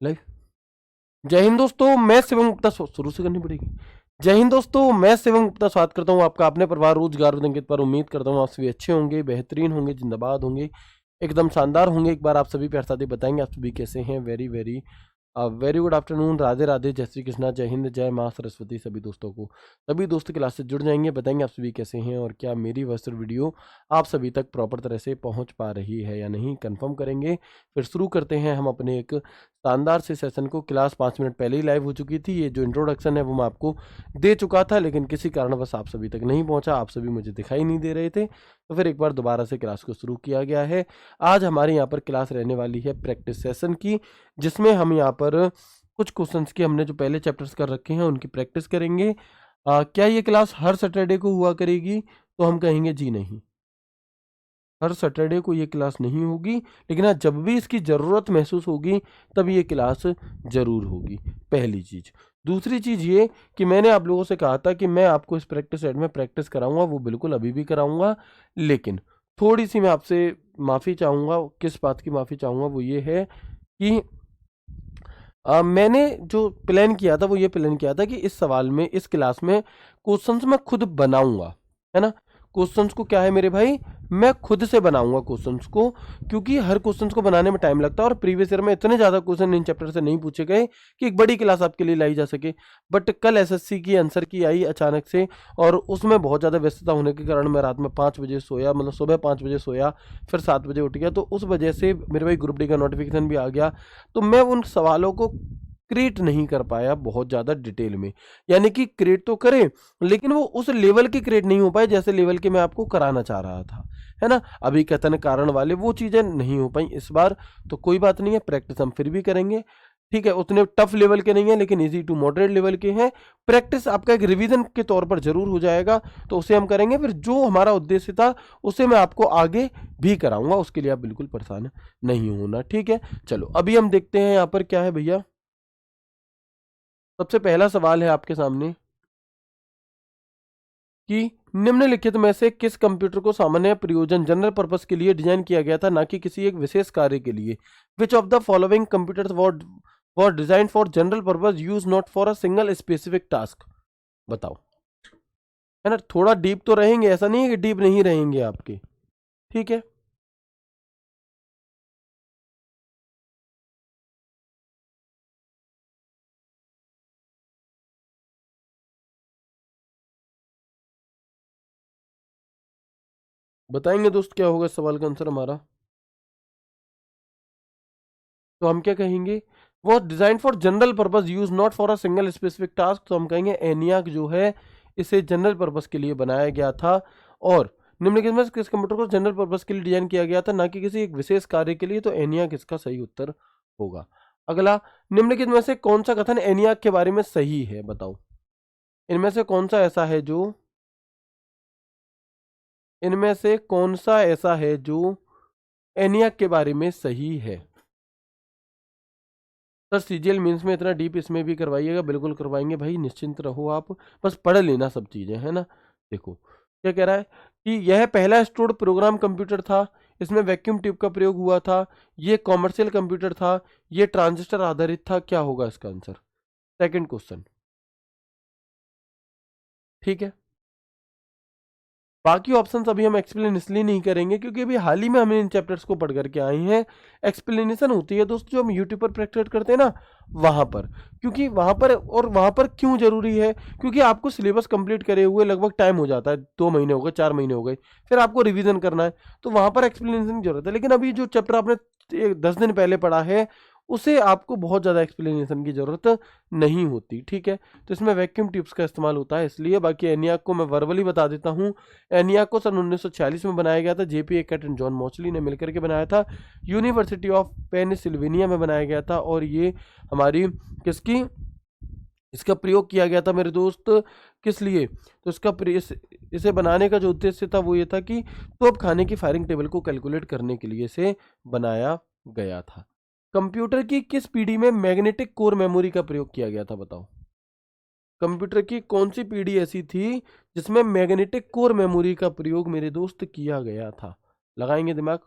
Live. जय हिंद दोस्तों, मैं शिवम गुप्ता शुरू से करनी पड़ेगी। जय हिंद दोस्तों, मैं शिवम गुप्ता स्वागत करता हूँ आपका अपने परिवार रोजगार अंकित पर। उम्मीद करता हूँ आप सभी अच्छे होंगे, बेहतरीन होंगे, जिंदाबाद होंगे, एकदम शानदार होंगे। एक बार आप सभी प्यार साथी बताएंगे आप सभी कैसे हैं। Very very very good afternoon, Radhe Radhe, जय श्री कृष्णा, जय हिंद, जय माँ सरस्वती। सभी दोस्तों को, सभी दोस्त क्लास से जुड़ जाएंगे, बताएंगे आप सभी कैसे हैं और क्या मेरी वर्चुअल वीडियो आप सभी तक प्रॉपर तरह से पहुंच पा रही है या नहीं, कंफर्म करेंगे। फिर शुरू करते हैं हम अपने एक शानदार से सेशन को। क्लास 5 मिनट पहले ही लाइव हो चुकी थी। ये जो इंट्रोडक्शन है वो मैं आपको दे चुका था, लेकिन किसी कारणवश आप सभी तक नहीं पहुंचा, आप सभी मुझे दिखाई नहीं दे रहे थे, तो फिर एक बार दोबारा से क्लास को शुरू किया गया है। आज हमारे यहाँ पर क्लास रहने वाली है प्रैक्टिस सेशन की, जिसमें हम यहाँ पर कुछ क्वेश्चंस की हमने जो पहले चैप्टर्स कर रखे हैं उनकी प्रैक्टिस करेंगे। क्या ये क्लास हर सैटरडे को हुआ करेगी? तो हम कहेंगे जी नहीं, हर सैटरडे को ये क्लास नहीं होगी, लेकिन हाँ जब भी इसकी ज़रूरत महसूस होगी तब ये क्लास ज़रूर होगी, पहली चीज़। दूसरी चीज़ ये कि मैंने आप लोगों से कहा था कि मैं आपको इस प्रैक्टिस सेट में प्रैक्टिस कराऊंगा, वो बिल्कुल अभी भी कराऊंगा, लेकिन थोड़ी सी मैं आपसे माफ़ी चाहूँगा। किस बात की माफ़ी चाहूँगा? वो ये है कि मैंने जो प्लान किया था वो ये प्लान किया था कि इस सवाल में, इस क्लास में क्वेश्चंस मैं खुद बनाऊंगा, है ना। क्वेश्चंस को क्या है मेरे भाई, मैं खुद से बनाऊंगा क्वेश्चंस को, क्योंकि हर क्वेश्चंस को बनाने में टाइम लगता है और प्रीवियस ईयर में इतने ज़्यादा क्वेश्चन इन चैप्टर से नहीं पूछे गए कि एक बड़ी क्लास आपके लिए लाई जा सके। बट कल एसएससी की आंसर की आई अचानक से, और उसमें बहुत ज़्यादा व्यस्तता होने के कारण मैं रात में 5 बजे सोया, मतलब सुबह 5 बजे सोया, फिर 7 बजे उठ गया, तो उस वजह से मेरे भाई ग्रुप डी का नोटिफिकेशन भी आ गया, तो मैं उन सवालों को क्रिएट नहीं कर पाया बहुत ज़्यादा डिटेल में। यानी कि क्रिएट तो करे, लेकिन वो उस लेवल के क्रिएट नहीं हो पाए जैसे लेवल के मैं आपको कराना चाह रहा था, है ना। अभी कथन कारण वाले वो चीज़ें नहीं हो पाई इस बार, तो कोई बात नहीं है, प्रैक्टिस हम फिर भी करेंगे, ठीक है। उतने टफ लेवल के नहीं है, लेकिन इजी टू मॉडरेट लेवल के हैं। प्रैक्टिस आपका एक रिवीजन के तौर पर जरूर हो जाएगा, तो उसे हम करेंगे। फिर जो हमारा उद्देश्य था उसे मैं आपको आगे भी कराऊंगा, उसके लिए आप बिल्कुल परेशान नहीं होना, ठीक है। चलो अभी हम देखते हैं यहाँ पर क्या है भैया। सबसे पहला सवाल है आपके सामने कि निम्नलिखित में से किस कंप्यूटर को सामान्य प्रयोजन जनरल पर्पस के लिए डिजाइन किया गया था, ना कि किसी एक विशेष कार्य के लिए। विच of the following computers war design for general purpose use not for a single specific task? बताओ, है ना। थोड़ा डीप तो रहेंगे, ऐसा नहीं है कि डीप नहीं रहेंगे आपके, ठीक है। बताएंगे दोस्त क्या होगा इस सवाल का आंसर हमारा। तो हम क्या कहेंगे, वो design for general purpose use not for a single specific task, तो हम कहेंगे एनियाक जो है इसे जनरल पर्पस के लिए बनाया गया था। और निम्नलिखित में से किस कंप्यूटर को जनरल पर्पस के लिए डिजाइन किया गया था, ना कि किसी एक विशेष कार्य के लिए, तो एनियाक इसका सही उत्तर होगा। अगला, निम्नलिखित में से कौन सा कथन एनियाक के बारे में सही है? बताओ, इनमें से कौन सा ऐसा है जो, इनमें से कौन सा ऐसा है जो एनियाक के बारे में सही है? सर सीजीएल मीन्स में इतना डीप इसमें भी करवाइएगा, बिल्कुल करवाएंगे भाई, निश्चिंत रहो आप, बस पढ़ लेना सब चीज़ें, है ना। देखो क्या कह रहा है कि यह पहला स्टोर्ड प्रोग्राम कंप्यूटर था, इसमें वैक्यूम ट्यूब का प्रयोग हुआ था, ये कॉमर्शियल कंप्यूटर था, ये ट्रांजिस्टर आधारित था। क्या होगा इसका आंसर? सेकंड क्वेश्चन, ठीक है। बाकी ऑप्शंस अभी हम एक्सप्लेन इसलिए नहीं करेंगे क्योंकि अभी हाल ही में हम इन चैप्टर्स को पढ़ करके आए हैं। एक्सप्लेनेशन होती है दोस्तों जो हम यूट्यूब पर प्रैक्टिस करते हैं ना, वहाँ पर। क्योंकि वहाँ पर, और वहाँ पर क्यों जरूरी है, क्योंकि आपको सिलेबस कंप्लीट करे हुए लगभग टाइम हो जाता है, 2 महीने हो गए, 4 महीने हो गए, फिर आपको रिवीजन करना है, तो वहाँ पर एक्सप्लेनेशन की जरूरत है। लेकिन अभी जो चैप्टर आपने 10 दिन पहले पढ़ा है उसे आपको बहुत ज़्यादा एक्सप्लेनेशन की ज़रूरत नहीं होती, ठीक है। तो इसमें वैक्यूम ट्यूब्स का इस्तेमाल होता है इसलिए। बाकी एनियाक को मैं वर्बली बता देता हूँ। एनियाक को सन 1946 में बनाया गया था, जेपी एकट एंड जॉन मॉचली ने मिलकर के बनाया था, यूनिवर्सिटी ऑफ पेनिसिल्वेनिया में बनाया गया था। और ये हमारी किसकी, इसका प्रयोग किया गया था मेरे दोस्त, किस लिए? तो इसे बनाने का जो उद्देश्य था वो ये था कि तोप खाने की फायरिंग टेबल को कैलकुलेट करने के लिए इसे बनाया गया था। कंप्यूटर की किस पीढ़ी में मैग्नेटिक कोर मेमोरी का प्रयोग किया गया था? बताओ, कंप्यूटर की कौन सी पीढ़ी ऐसी थी जिसमें मैग्नेटिक कोर मेमोरी का प्रयोग मेरे दोस्त किया गया था? लगाएंगे दिमाग।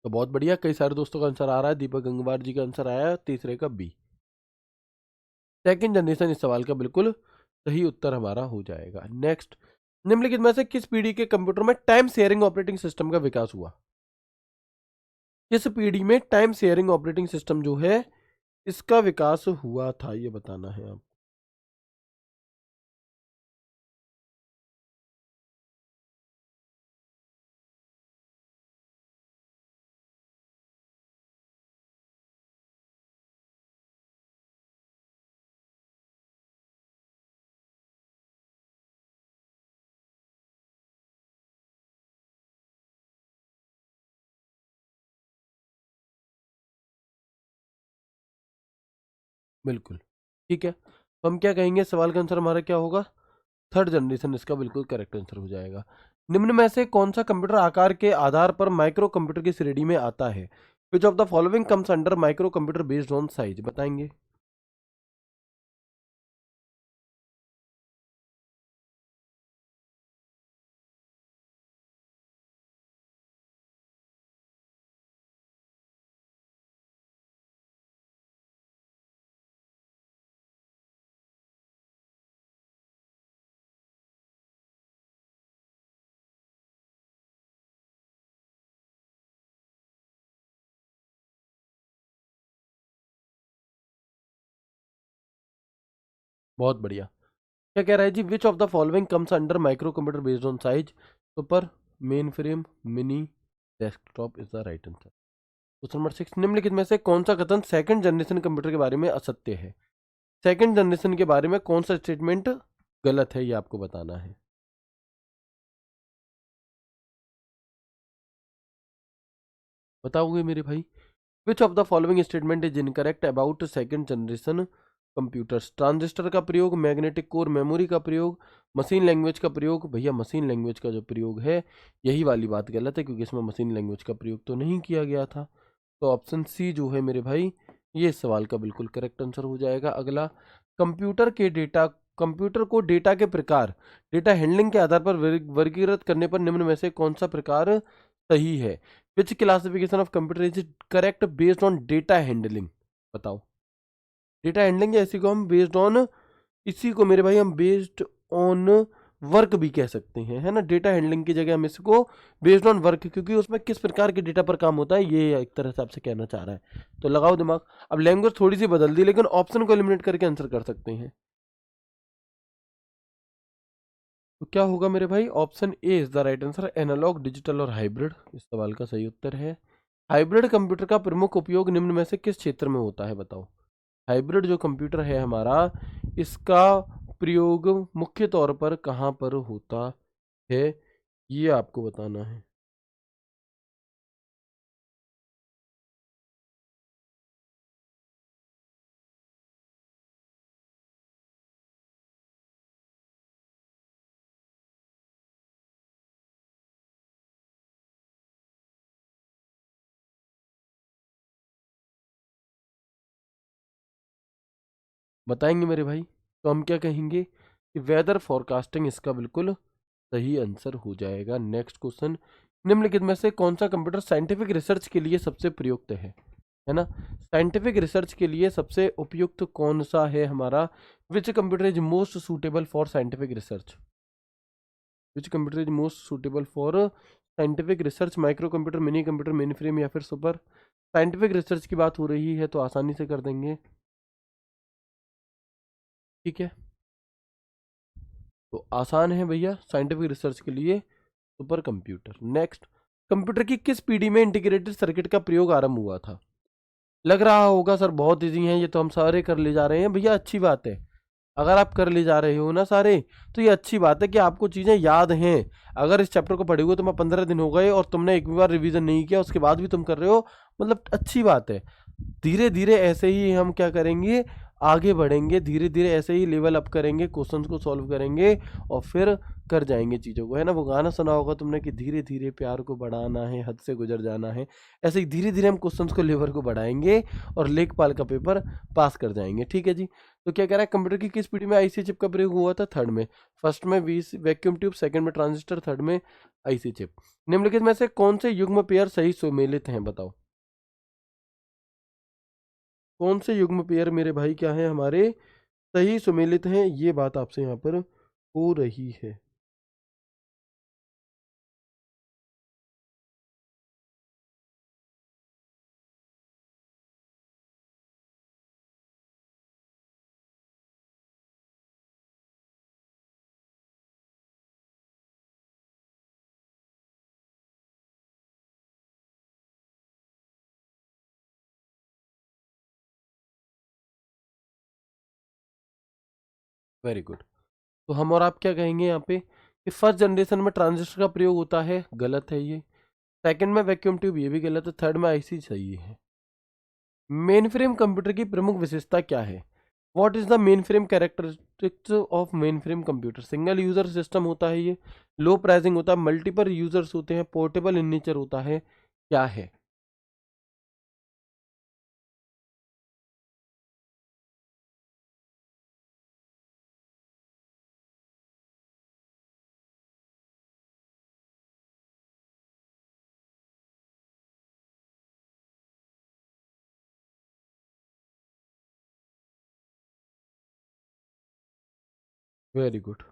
तो बहुत बढ़िया, कई सारे दोस्तों का आंसर आ रहा है। दीपक गंगवार जी का आंसर आया तीसरे का बी, सेकंड जनरेशन इस सवाल का बिल्कुल सही उत्तर हमारा हो जाएगा। नेक्स्ट, निम्नलिखित में से किस पीढ़ी के कंप्यूटर में टाइम शेयरिंग ऑपरेटिंग सिस्टम का विकास हुआ? किस पीढ़ी में टाइम शेयरिंग ऑपरेटिंग सिस्टम जो है इसका विकास हुआ था, ये बताना है आप। बिल्कुल ठीक है, तो हम क्या कहेंगे, सवाल का आंसर हमारा क्या होगा? थर्ड जनरेशन इसका बिल्कुल करेक्ट आंसर हो जाएगा। निम्न में से कौन सा कंप्यूटर आकार के आधार पर माइक्रो कंप्यूटर की श्रेणी में आता है? Which of the following comes under micro computer based on size, बताएंगे। बहुत बढ़िया, क्या कह रहा है जी, which of the following comes under micro computer based on size? Super, main frame, mini, desktop is the right answer. Question number 6, निम्नलिखित में से कौन सा कथन सेकंड जनरेशन कंप्यूटर के बारे में असत्य है? सेकंड जनरेशन के बारे में कौन सा स्टेटमेंट गलत है, ये आपको बताना है। बताओगे मेरे भाई? विच of the following statement is incorrect about second generation computers? Transistor का प्रयोग, मैग्नेटिक कोर मेमोरी का प्रयोग, मशीन लैंग्वेज का प्रयोग। भैया मशीन लैंग्वेज का जो प्रयोग है यही वाली बात गलत है, क्योंकि इसमें मशीन लैंग्वेज का प्रयोग तो नहीं किया गया था। तो ऑप्शन सी जो है मेरे भाई, ये इस सवाल का बिल्कुल करेक्ट आंसर हो जाएगा। अगला, कंप्यूटर को डेटा के प्रकार, डेटा हैंडलिंग के आधार पर वर्गीकृत करने पर निम्न में से कौन सा प्रकार सही है? Which classification of computer is correct based on data handling? बताओ। डेटा हैंडलिंग या इसी को हम बेस्ड ऑन, इसी को मेरे भाई हम बेस्ड ऑन वर्क भी कह सकते हैं, है ना। डेटा हैंडलिंग की जगह हम इसको बेस्ड ऑन वर्क, क्योंकि उसमें किस प्रकार के डेटा पर काम होता है ये एक तरह से आपसे कहना चाह रहा है। तो लगाओ दिमाग। अब लैंग्वेज थोड़ी सी बदल दी, लेकिन ऑप्शन को एलिमिनेट करके आंसर कर सकते हैं। तो क्या होगा मेरे भाई? Option A is the right answer, analog, digital और हाइब्रिड इस सवाल का सही उत्तर है। हाइब्रिड कंप्यूटर का प्रमुख उपयोग निम्न में से किस क्षेत्र में होता है, बताओ। हाइब्रिड जो कंप्यूटर है हमारा, इसका प्रयोग मुख्य तौर पर कहाँ पर होता है, ये आपको बताना है। बताएंगे मेरे भाई? तो हम क्या कहेंगे कि वेदर फोरकास्टिंग इसका बिल्कुल सही आंसर हो जाएगा। नेक्स्ट क्वेश्चन, निम्नलिखित में से कौन सा कंप्यूटर साइंटिफिक रिसर्च के लिए सबसे प्रयुक्त है ना। साइंटिफिक रिसर्च के लिए सबसे उपयुक्त कौन सा है हमारा? Which computer is most suitable for scientific research? Which computer is most suitable for scientific research? Micro computer, mini computer, main frame या फिर सुपर? साइंटिफिक रिसर्च की बात हो रही है तो आसानी से कर देंगे, ठीक है। तो आसान है भैया, साइंटिफिक रिसर्च के लिए सुपर कंप्यूटर। नेक्स्ट, कंप्यूटर की किस पीढ़ी में इंटीग्रेटेड सर्किट का प्रयोग आरंभ हुआ था? लग रहा होगा सर बहुत इजी है ये तो, हम सारे कर ले जा रहे हैं भैया, अच्छी बात है। अगर आप कर ले जा रहे हो ना सारे, तो ये अच्छी बात है कि आपको चीज़ें याद हैं। अगर इस चैप्टर को पढ़े हुए तुम्हें 15 दिन हो गए और तुमने एक भी बार रिवीजन नहीं किया, उसके बाद भी तुम कर रहे हो, मतलब अच्छी बात है। धीरे धीरे ऐसे ही हम क्या करेंगे, आगे बढ़ेंगे, धीरे धीरे ऐसे ही लेवल अप करेंगे, क्वेश्चंस को सॉल्व करेंगे और फिर कर जाएंगे चीज़ों को, है ना। वो गाना सुना होगा तुमने कि धीरे धीरे प्यार को बढ़ाना है, हद से गुजर जाना है। ऐसे ही धीरे धीरे हम क्वेश्चंस को, लेवल को बढ़ाएंगे और लेखपाल का पेपर पास कर जाएंगे। ठीक है जी। तो क्या कह रहा है, कंप्यूटर की किस पीढ़ी में आईसी चिप का प्रयोग हुआ था? थर्ड में। फर्स्ट में वैक्यूम ट्यूब, सेकंड में ट्रांजिस्टर, थर्ड में आईसी चिप। निम्नलिखित में से कौन से युग्म पेयर सही सुमेलित हैं? बताओ कौन से युग्म पेयर मेरे भाई क्या है हमारे, सही सुमेलित हैं। ये बात आपसे यहाँ पर हो रही है। Very good. तो हम और आप क्या कहेंगे यहाँ पे कि फर्स्ट जनरेशन में ट्रांजिस्टर का प्रयोग होता है, गलत है ये। सेकंड में वैक्यूम ट्यूब, ये भी गलत है। थर्ड में आईसी सही है। मेन फ्रेम कंप्यूटर की प्रमुख विशेषता क्या है? What is the main frame characteristics of main frame computer? Single user system होता है ये, लो प्राइसिंग होता है, मल्टीपल यूजर्स होते हैं, पोर्टेबल इन नेचर होता है, क्या है? Very good.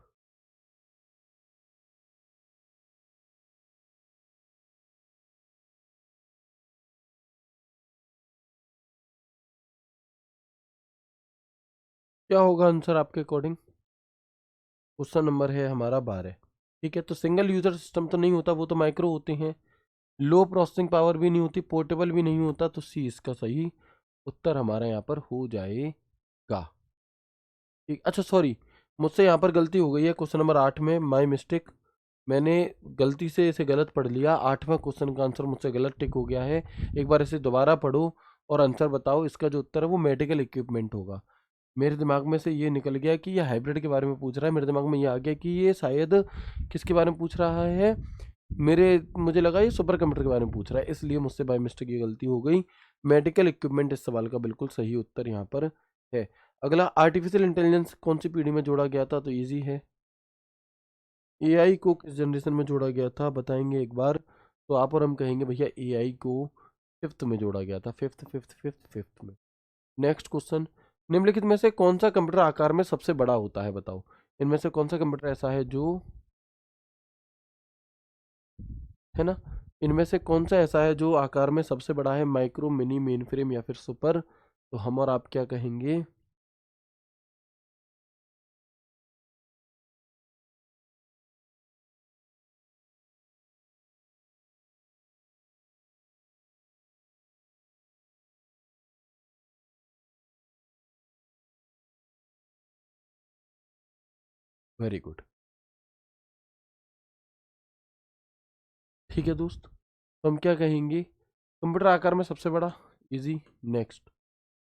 क्या होगा आंसर आपके अकॉर्डिंग? क्वेश्चन नंबर है हमारा 12। ठीक है, तो सिंगल यूजर सिस्टम तो नहीं होता, वो तो माइक्रो होते हैं। लो प्रोसेसिंग पावर भी नहीं होती, पोर्टेबल भी नहीं होता, तो सी इसका सही उत्तर हमारा यहाँ पर हो जाएगा। ठीक, अच्छा सॉरी, मुझसे यहाँ पर गलती हो गई है क्वेश्चन नंबर 8 में, माय मिस्टेक। मैंने गलती से इसे गलत पढ़ लिया। 8वां क्वेश्चन का आंसर मुझसे गलत टिक हो गया है। एक बार इसे दोबारा पढ़ो और आंसर बताओ। इसका जो उत्तर है वो मेडिकल इक्विपमेंट होगा। मेरे दिमाग में से ये निकल गया कि ये हाइब्रिड के बारे में पूछ रहा है। मेरे दिमाग में ये आ गया कि ये शायद किसके बारे में पूछ रहा है, मुझे लगा ये सुपर कंप्यूटर के बारे में पूछ रहा है, इसलिए मुझसे बाय मिस्टेक ये गलती हो गई। मेडिकल इक्विपमेंट इस सवाल का बिल्कुल सही उत्तर यहाँ पर है। अगला, आर्टिफिशियल इंटेलिजेंस कौन सी पीढ़ी में जोड़ा गया था? तो इजी है। एआई को किस जनरेशन में जोड़ा गया था बताएंगे एक बार? तो आप और हम कहेंगे भैया एआई को फिफ्थ में जोड़ा गया था। फिफ्थ में। नेक्स्ट क्वेश्चन, निम्नलिखित में से कौन सा कंप्यूटर आकार में सबसे बड़ा होता है? बताओ इनमें से कौन सा कंप्यूटर ऐसा है जो, है ना, इनमें से कौन सा ऐसा है जो आकार में सबसे बड़ा है? माइक्रो, मिनी, मेन फ्रेम या फिर सुपर? तो हम और आप क्या कहेंगे? Very good. ठीक है दोस्त, तो हम क्या कहेंगे? कंप्यूटर आकार में सबसे बड़ा, इजी। नेक्स्ट,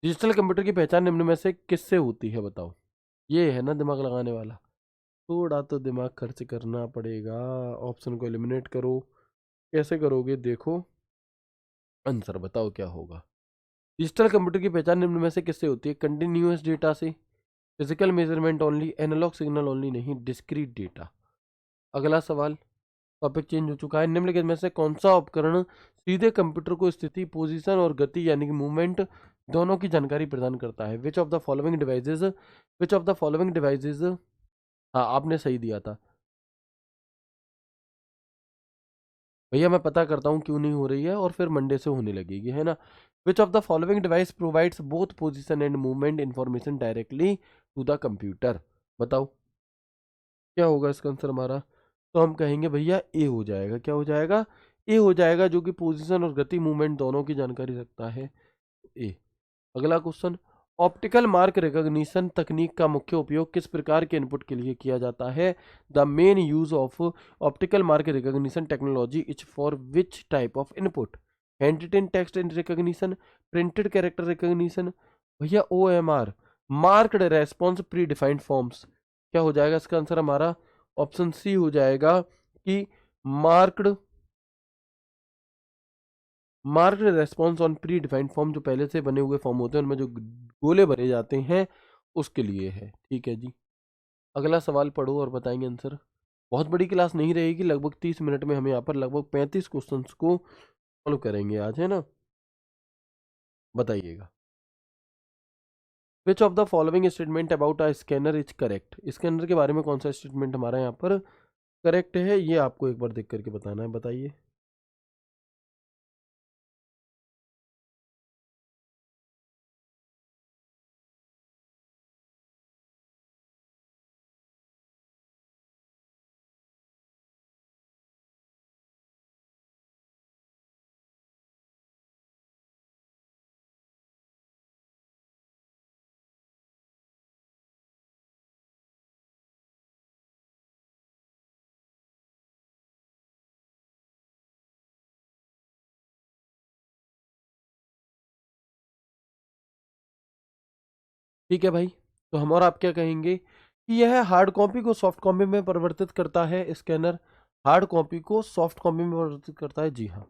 डिजिटल कंप्यूटर की पहचान निम्न में से किससे होती है? बताओ। ये है ना दिमाग लगाने वाला, थोड़ा तो दिमाग खर्च करना पड़ेगा। ऑप्शन को एलिमिनेट करो। कैसे करोगे देखो, आंसर बताओ क्या होगा। डिजिटल कंप्यूटर की पहचान निम्न में से किससे होती है? कंटिन्यूअस डेटा से, physical measurement only, analog signal only नहीं, डिस्क्रीट डेटा। अगला सवाल, टॉपिक चेंज हो चुका है। निम्नलिखित में से कौन सा उपकरण सीधे कंप्यूटर को स्थिति, पोजीशन और गति यानी कि मूवमेंट दोनों की जानकारी प्रदान करता है? Which of the following devices, हाँ आपने सही दिया था भैया। मैं पता करता हूँ क्यों नहीं हो रही है और फिर मंडे से होने लगेगी, है ना। Which of the following device provides both position and movement information directly to the computer? बताओ क्या होगा इसका आंसर हमारा? तो हम कहेंगे भैया ए हो जाएगा। क्या हो जाएगा? ए हो जाएगा, जो कि पोजीशन और गति मूवमेंट दोनों की जानकारी रखता है। ए। अगला क्वेश्चन, ऑप्टिकल मार्क रिकॉग्निशन तकनीक का मुख्य उपयोग किस प्रकार के इनपुट के लिए किया जाता है? The main use of optical mark recognition technology is for which type of input? Hand written text and recognition, printed character recognition, भैया O M R, marked response pre defined forms. क्या हो जाएगा इसका आंसर हमारा? Option C हो जाएगा कि marked marked response on pre defined form, जो पहले से बने हुए फॉर्म होते हैं उनमें जो गोले भरे जाते हैं उसके लिए है। ठीक है जी, अगला सवाल पढ़ो और बताएंगे आंसर। बहुत बड़ी क्लास नहीं रहेगी, लगभग 30 मिनट में हम यहाँ पर लगभग 35 क्वेश्चंस को सॉल्व करेंगे आज, है ना। बताइएगा, विच of the following statement about a scanner is correct. Scanner के बारे में कौन सा स्टेटमेंट हमारा यहाँ पर करेक्ट है, ये आपको एक बार देख करके बताना है। बताइए। ठीक है भाई, तो हम और आप क्या कहेंगे कि यह हार्ड कॉपी को सॉफ्ट कॉपी में परिवर्तित करता है। स्कैनर हार्ड कॉपी को सॉफ्ट कॉपी में परिवर्तित करता है, जी हाँ।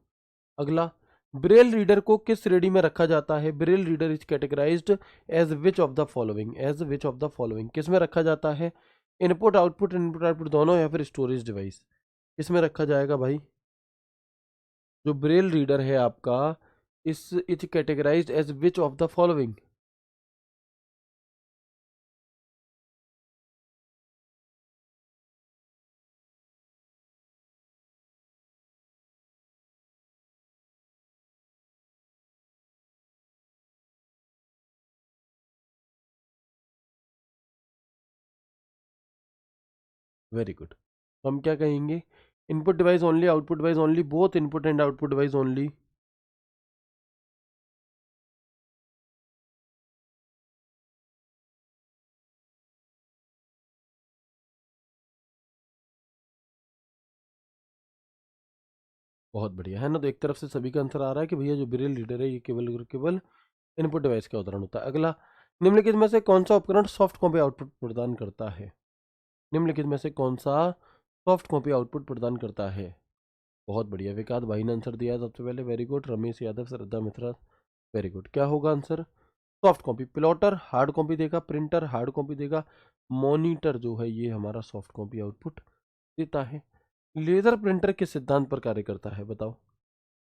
अगला, ब्रेल रीडर को किस श्रेणी में रखा जाता है। Braille reader is categorised as which of the following, as which of the following, किस में रखा जाता है। इनपुट आउटपुट दोनों, या फिर स्टोरेज डिवाइस, किस में रखा जाएगा भाई। जो ब्रेल रीडर है आपका, this is categorised as which of the following. Very good, तो हम क्या कहेंगे, input device only, output device only, both input and output device only. बहुत बढ़िया है ना, तो एक तरफ से सभी का आंसर आ रहा है कि भैया जो ब्रेल रीडर है ये केवल और केवल इनपुट डिवाइस का उदाहरण होता है। अगला, निम्नलिखित में से कौन सा उपकरण सॉफ्ट कॉपी आउटपुट प्रदान करता है। निम्नलिखित में से कौन सा सॉफ्ट कॉपी आउटपुट प्रदान करता है। बहुत बढ़िया, विकास भाई ने आंसर दिया है सबसे पहले, वेरी गुड। रमेश यादव, श्रद्धा मिश्रा, वेरी गुड। क्या होगा answer, soft copy. Plotter hard copy देगा, प्रिंटर हार्ड कॉपी देगा, मॉनिटर जो है ये हमारा सॉफ्ट कॉपी आउटपुट देता है। लेजर प्रिंटर किस सिद्धांत पर कार्य करता है, बताओ।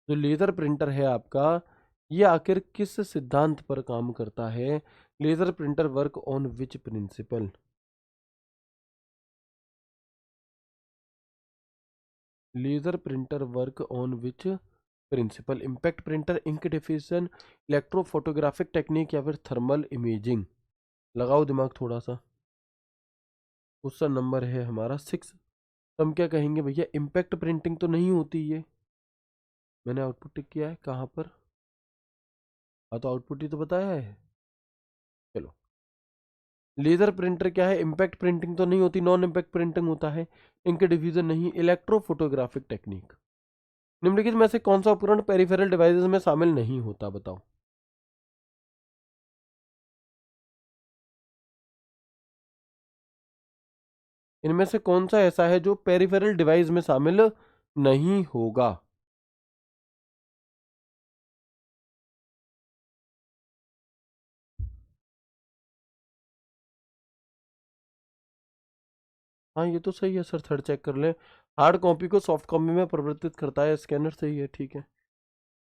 जो लेजर प्रिंटर है आपका, ये आखिर किस सिद्धांत पर काम करता है। Laser printer work on which principle. Laser printer work on which principle, impact printer, ink diffusion, electrophotographic technique, या फिर थर्मल इमेजिंग। लगाओ दिमाग थोड़ा सा। क्वेश्चन नंबर है हमारा 6। तो हम क्या कहेंगे भैया, इम्पैक्ट प्रिंटिंग तो नहीं होती ये। मैंने आउटपुट टिक किया है कहाँ पर, हाँ तो आउटपुट ही तो बताया है। चलो, लेजर प्रिंटर क्या है, इम्पैक्ट प्रिंटिंग तो नहीं होती, नॉन इम्पैक्ट प्रिंटिंग होता है। इंक डिफ्यूजन नहीं, इलेक्ट्रोफोटोग्राफिक टेक्निक। निम्नलिखित में से कौन सा उपकरण पेरिफेरल डिवाइसेस में शामिल नहीं होता, बताओ। इनमें से कौन सा ऐसा है जो पेरिफेरल डिवाइस में शामिल नहीं होगा। हाँ ये तो सही है सर, थर्ड चेक कर ले। हार्ड कॉपी को सॉफ्ट कॉपी में परिवर्तित करता है स्कैनर, सही है, ठीक है।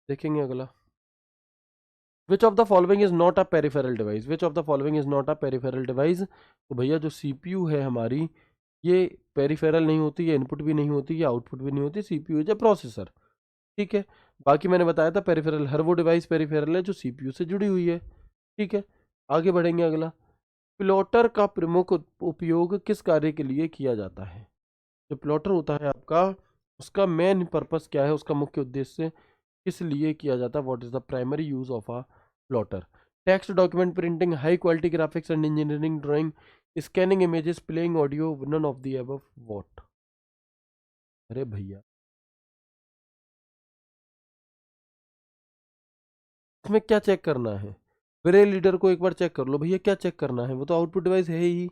देखेंगे अगला, विच of the following is not a peripheral device. Which of the following is not a peripheral device. तो भैया जो सीपीयू है हमारी, ये पेरिफेरल नहीं होती, ये इनपुट भी नहीं होती, ये आउटपुट भी नहीं होती। सीपीयू इज ए प्रोसेसर, ठीक है। बाकी मैंने बताया था पेरिफेरल, हर वो डिवाइस पेरिफेरल है जो सीपीयू से जुड़ी हुई है, ठीक है। आगे बढ़ेंगे अगला, प्लॉटर का प्रमुख उपयोग किस कार्य के लिए किया जाता है। जो प्लॉटर होता है आपका, उसका मेन पर्पस क्या है, उसका मुख्य उद्देश्य किस लिए किया जाता है। What is the primary use of a plotter. Text document printing, high quality graphics and engineering, drawing, scanning images, playing audio, none of the above, what. अरे भैया, इसमें क्या चेक करना है, ब्रेल लीडर को एक बार चेक कर लो भैया, क्या चेक करना है, वो तो आउटपुट डिवाइस है ही,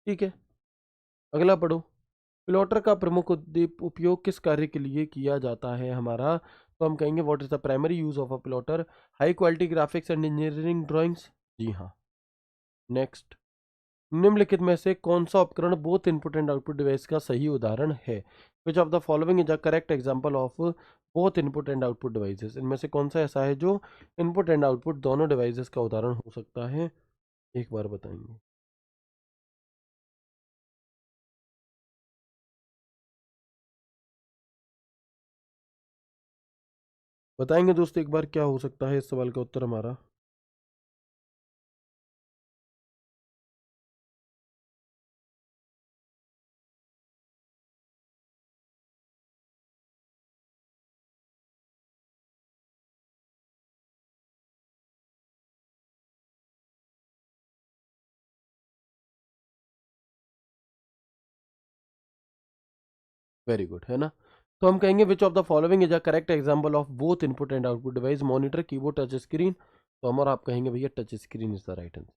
ठीक है। अगला पढ़ो। प्लॉटर का प्रमुख उपयोग किस कार्य के लिए किया जाता है हमारा? तो हम कहेंगे what is the primary use of a plotter? High quality graphics and engineering drawings. जी हाँ। नेक्स्ट, निम्नलिखित में से कौन सा उपकरण both input and output device का सही उदाहरण है? Which of the following is a correct example of both input and output devices? इनमें से कौन सा ऐसा है जो इनपुट एंड आउटपुट दोनों डिवाइसेस का उदाहरण हो सकता है? एक बार बताएंगे। बताएंगे दोस्तों एक बार क्या हो सकता है इस सवाल का उत्तर हमारा? वेरी गुड, है ना? तो हम कहेंगे विच of the following is a correct example of both input and output device? Monitor, keyboard, touch screen. तो हम और आप कहेंगे भैया touch screen is the right answer.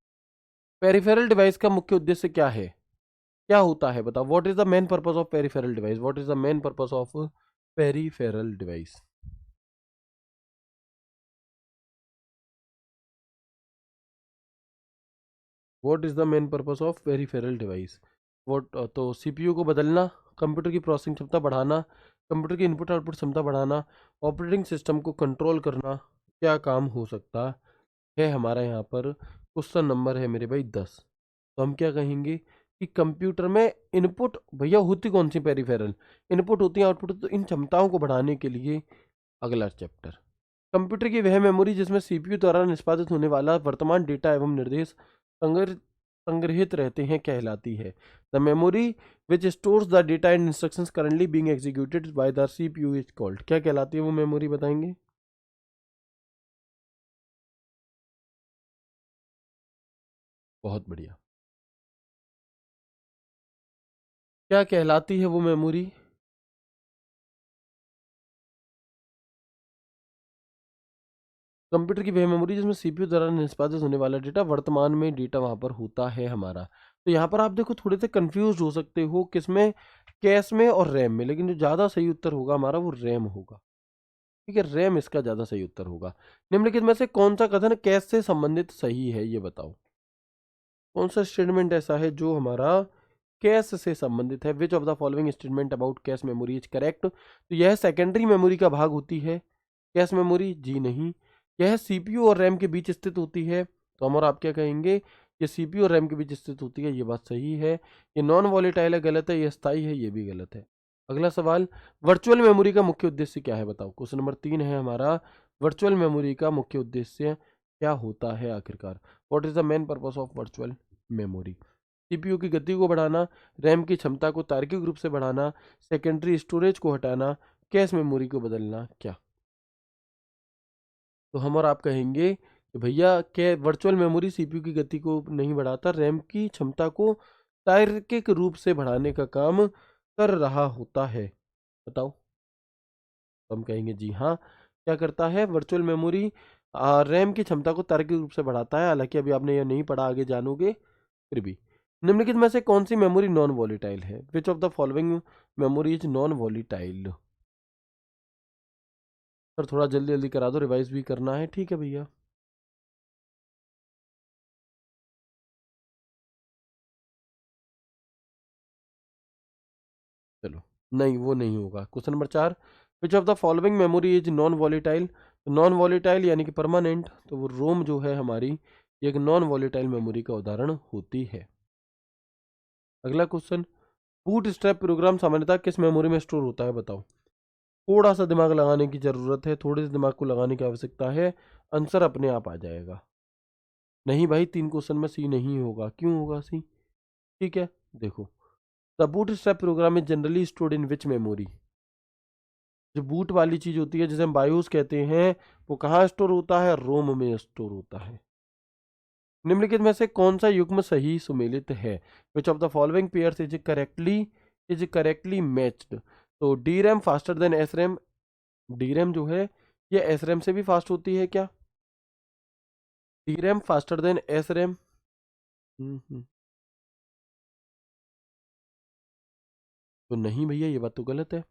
Peripheral device का मुख्य उद्देश्य क्या है? क्या होता है बताओ? What is the main purpose of peripheral device? What is the main purpose of peripheral device? What is the main purpose of peripheral device? What, तो सीपीयू को बदलना, कंप्यूटर की प्रोसेसिंग क्षमता बढ़ाना, कंप्यूटर की इनपुट आउटपुट क्षमता बढ़ाना, operating system को कंट्रोल करना। क्या काम हो सकता है हमारा यहाँ पर? क्वेश्चन नंबर है मेरे भाई 10। तो हम क्या कहेंगे कि कंप्यूटर में इनपुट भैया होती कौन सी पेरिफेरल? इनपुट होती है, आउटपुट। तो इन क्षमताओं को बढ़ाने के लिए अगला चैप्टर, कंप्यूटर की वह मेमोरी जिसमें सीपीयू द्वारा निष्पादित होने वाला वर्तमान डेटा एवं निर्देश संग्रहित रहते हैं कहलाती है। The memory which stores the data and instructions currently being executed by the CPU is called. क्या कहलाती है वो मेमोरी? बताएंगे। बहुत बढ़िया। क्या कहलाती है वो मेमोरी? कंप्यूटर की वह मेमोरी जिसमें सीपीयू द्वारा निष्पादित होने वाला डेटा वर्तमान में डेटा वहां पर होता है हमारा। तो यहाँ पर आप देखो थोड़े से कंफ्यूज हो सकते हो किसमें, कैश में और रैम में, लेकिन जो ज्यादा सही उत्तर होगा हमारा वो रैम होगा। ठीक है, रैम इसका ज्यादा सही उत्तर होगा। निम्नलिखित में से कौन सा कथन कैश से संबंधित सही है ये बताओ? कौन सा स्टेटमेंट ऐसा है जो हमारा कैश से संबंधित है? Which of the following statement about cache memory is correct? तो यह सेकेंडरी मेमोरी का भाग होती है कैश मेमोरी? जी नहीं। यह सीपीयू और रैम के बीच स्थित होती है। तो हम और आप क्या कहेंगे? ये सीपीयू और रैम के बीच स्थित होती है, ये बात सही है। ये नॉन वॉलेटाइल है, गलत है। ये स्थायी है, ये भी गलत है। अगला सवाल, वर्चुअल मेमोरी का मुख्य उद्देश्य क्या है बताओ? क्वेश्चन नंबर 3 है हमारा, वर्चुअल मेमोरी का मुख्य उद्देश्य क्या होता है आखिरकार? What is the main purpose of virtual memory? CPU की गति को बढ़ाना, रैम की क्षमता को तार्किक रूप से बढ़ाना, सेकेंडरी स्टोरेज को हटाना, कैश मेमोरी को बदलना। क्या? तो हम और आप कहेंगे कि भैया के वर्चुअल मेमोरी सीपीयू की गति को नहीं बढ़ाता, रैम की क्षमता को तार्किक रूप से बढ़ाने का काम कर रहा होता है। बताओ। तो हम कहेंगे जी हाँ, क्या करता है वर्चुअल मेमोरी? रैम की क्षमता को तार्किक रूप से बढ़ाता है। हालांकि अभी आपने यह नहीं पढ़ा, आगे जानोगे फिर भी। निम्नलिखित में से कौन सी मेमोरी नॉन वॉलीटाइल है? Which of the following memory is non volatile? Sir थोड़ा जल्दी जल्दी करा दो, रिवाइज भी करना है। ठीक है भैया। चलो, नहीं वो नहीं होगा। Question number 4, which of the following memory is non volatile? Non volatile यानी कि परमानेंट, तो वो रोम जो है हमारी, ये एक नॉन वॉलीटाइल मेमोरी का उदाहरण होती है। अगला क्वेश्चन, बूट स्ट्रैप प्रोग्राम सामान्यतः किस मेमोरी में स्टोर होता है बताओ? थोड़ा सा दिमाग लगाने की जरूरत है, थोड़े से दिमाग को लगाने की आवश्यकता है, आंसर अपने आप आ जाएगा। नहीं भाई, 3 क्वेश्चन में सी नहीं होगा। क्यों होगा सी? ठीक है, देखो, the bootstrap program is generally stored in which memory? जो बूट वाली चीज होती है जिसे हम बायोस कहते हैं, वो कहाँ स्टोर होता है? रोम में स्टोर होता है। निम्नलिखित में से कौन सा युग्म सही सुमेलित है? Which of the following pairs is correctly matched? तो D RAM faster than S RAM. D RAM जो है ये एस रैम से भी फास्ट होती है क्या? D RAM faster than S RAM. Hmm. तो नहीं भैया, ये बात तो गलत है।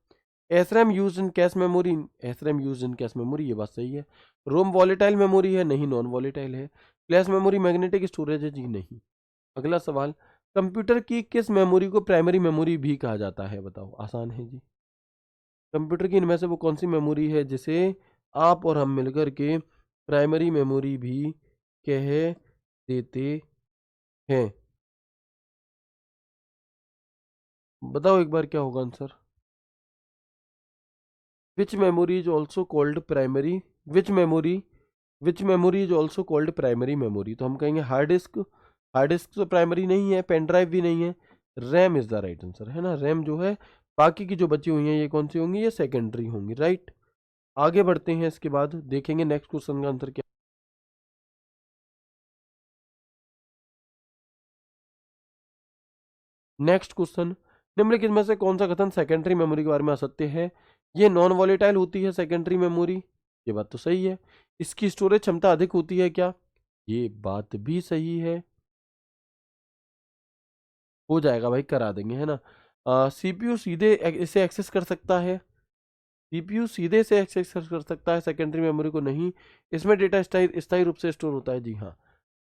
SRAM use in cache memory, SRAM use in cache memory, ये बात सही है। रोम वॉलेटाइल मेमोरी है, नहीं, नॉन वॉलेटाइल है। फ्लैश मेमोरी मैग्नेटिक स्टोरेज है, जी नहीं। अगला सवाल, कंप्यूटर की किस मेमोरी को प्राइमरी मेमोरी भी कहा जाता है, बताओ। आसान है जी। कंप्यूटर की इनमें से वो कौन सी मेमोरी है जिसे आप और हम मिलकर के प्राइमरी मेमोरी भी कह देते हैं? बताओ एक बार क्या होगा answer. Which memory is also called primary, which memory, which memory is also called primary memory? तो हम कहेंगे हार्ड डिस्क। हार्ड डिस्क तो प्राइमरी नहीं है, पेन ड्राइव भी नहीं है। RAM is the right answer, है ना, रैम जो है। बाकी की जो बची हुई हैं ये कौन सी होंगी, ये सेकेंडरी होंगी, राइट। आगे बढ़ते हैं, इसके बाद देखेंगे नेक्स्ट क्वेश्चन का आंसर क्या। नेक्स्ट क्वेश्चन, निम्नलिखित में से कौन सा कथन सेकेंडरी मेमोरी के बारे में असत्य है? ये नॉन वॉलेटाइल होती है सेकेंडरी मेमोरी, ये बात तो सही है। इसकी स्टोरेज क्षमता अधिक होती है क्या? ये बात भी सही है। हो जाएगा भाई, करा देंगे, है ना। सीपीयू सीधे इसे एक्सेस कर सकता है, सीपीयू सीधे से एक्सेस कर सकता है, सेकेंडरी मेमोरी को नहीं। इसमें डेटा स्थायी स्थायी रूप से स्टोर होता है, जी हाँ।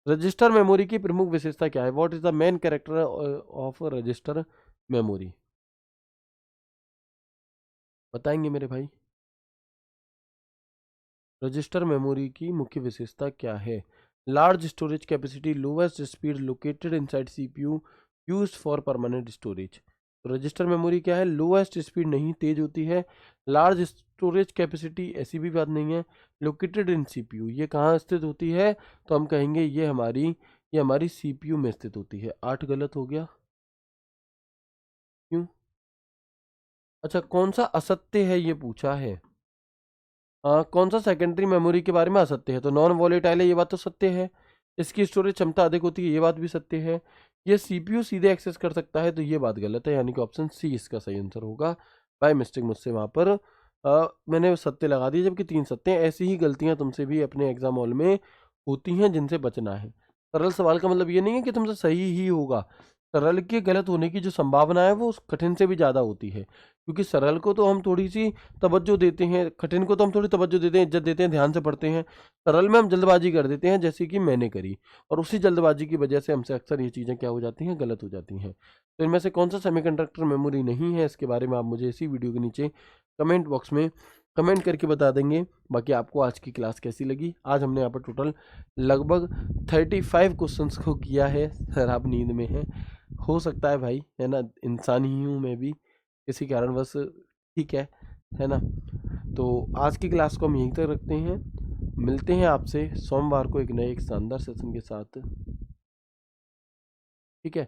रजिस्टर मेमोरी की प्रमुख विशेषता क्या है? What is the main character of register memory? बताएंगे मेरे भाई। रजिस्टर मेमोरी की मुख्य विशेषता क्या है? Large storage capacity, lowest speed, located inside CPU, used for permanent storage. तो रजिस्टर मेमोरी क्या है? लोवेस्ट स्पीड नहीं, तेज होती है। लार्ज स्टोरेज कैपेसिटी, ऐसी भी बात नहीं है। लोकेटेड इन सीपीयू, ये कहाँ स्थित होती है? तो हम कहेंगे ये हमारी सीपीयू में स्थित होती है। 8 गलत हो गया, क्यों? अच्छा, कौन सा असत्य है ये पूछा है। कौन सा सेकेंडरी मेमोरी के बारे में असत्य है? तो नॉन वॉलेटाइल है, ये बात तो सत्य है। इसकी स्टोरेज क्षमता अधिक होती है, ये बात भी सत्य है। ये सीपीयू सीधे एक्सेस कर सकता है, तो ये बात गलत है, यानी कि ऑप्शन सी इसका सही आंसर होगा। बाय मिस्टेक मुझसे वहां पर मैंने सत्य लगा दिए, जबकि 3 सत्य हैं। ऐसी ही गलतियां तुमसे भी अपने एग्जाम हॉल में होती हैं, जिनसे बचना है। सरल सवाल का मतलब ये नहीं है कि तुमसे सही ही होगा। सरल के गलत होने की जो संभावना है वो उस कठिन से भी ज़्यादा होती है, क्योंकि सरल को तो हम थोड़ी सी तवज्जो देते हैं, कठिन को तो हम थोड़ी तवज्जो देते हैं, इज्जत देते हैं, ध्यान से पढ़ते हैं। सरल में हम जल्दबाजी कर देते हैं, जैसे कि मैंने करी, और उसी जल्दबाजी की वजह से हमसे अक्सर ये चीज़ें क्या हो जाती हैं, गलत हो जाती हैं। तो इनमें से कौन सा सेमीकंडक्टर मेमोरी नहीं है, इसके बारे में आप मुझे इसी वीडियो के नीचे कमेंट बॉक्स में कमेंट करके बता देंगे। बाकी आपको आज की क्लास कैसी लगी? आज हमने यहाँ पर टोटल लगभग 35 क्वेश्चंस को किया है। सर आप नींद में हैं, हो सकता है भाई, है ना, इंसान ही हूँ मैं भी, किसी कारणवश, ठीक है ना। तो आज की क्लास को हम यहीं तक रखते हैं। मिलते हैं आपसे सोमवार को एक नए एक शानदार सेशन के साथ, ठीक है।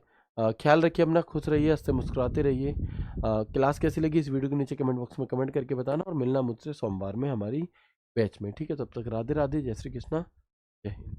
ख्याल रखिए अपना, खुश रहिए, हंसते मुस्कुराते रहिए। क्लास कैसी लगी इस वीडियो के नीचे कमेंट बॉक्स में कमेंट करके बताना, और मिलना मुझसे सोमवार में हमारी बैच में, ठीक है। तब तक राधे राधे, जय श्री कृष्णा, जय हिंद।